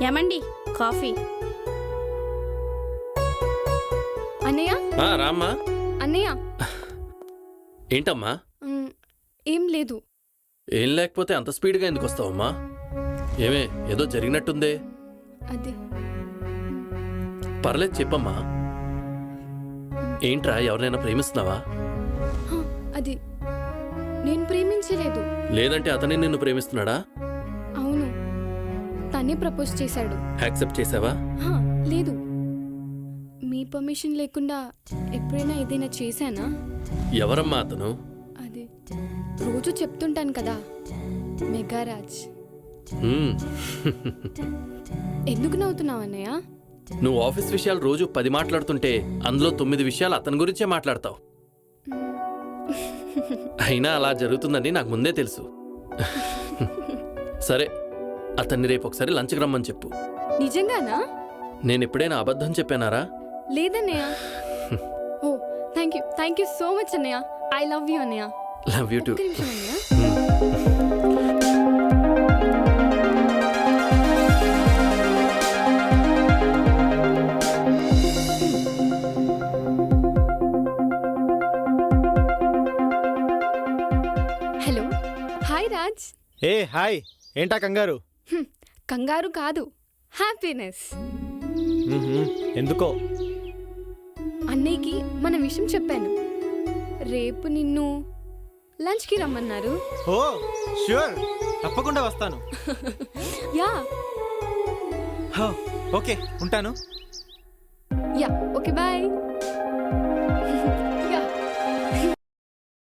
ఏమండి కాఫీ. అన్నయ్య రామ్మా. అన్నయ్య ఏంటమ్మా? ఏం లేదు. ఏం లేకపోతే అంత స్పీడ్గా ఎందుకు వస్తావమ్మా? ఏమే ఏదో జరిగినట్టుందే. అది పర్లేదు చెప్పమ్మా. ఏంట్రా, ఎవరినైనా ప్రేమిస్తున్నావా? అది నేను ప్రేమించలేదు. లేదంటే అతనే నిన్ను ప్రేమిస్తున్నాడా? అవును, తనే ప్రపోజ్ చేశాడు. యాక్సెప్ట్ చేసావా? లేదు, మీ పర్మిషన్ లేకుండా ఎప్పుడైనా ఏదైనా చేశానా? ఎవరమ్మా అతను? అది రోజు చెప్తుంటాను కదా, మెగారాజ్. ఎందుకు నవ్వుతున్నావు అన్నయ్య? నువ్వు ఆఫీస్ విషయాలు రోజు 10 మాట్లాడుతుంటే అందులో 9 విషయాలు అతని గురించే మాట్లాడతావు. అయినా అలా జరుగుతుందని నాకు ముందే తెలుసు. సరే, అతన్ని రేపు ఒకసారి లంచ్కి రమ్మని చెప్పు. నిజంగానా? నేను ఎప్పుడైనా అబద్ధం చెప్పానారా? లేదన్నయ్య. ఓ థ్యాంక్ యూ సో మచ్ అన్నయ్య. ఐ లవ్ యూ అన్నయ్య. Love you two. Hello, hi Raj. Hi. ఏంటా కంగారు? కంగారు కాదు, హ్యాపీనెస్. ఎందుకో అన్నయ్యకి మన విషయం చెప్పాను. రేపు నిన్ను లంచ్కి రమ్మన్నారు. ఓ ష్యూర్, తప్పకుండా వస్తాను. యా ఓకే, ఉంటాను. Yeah okay bye.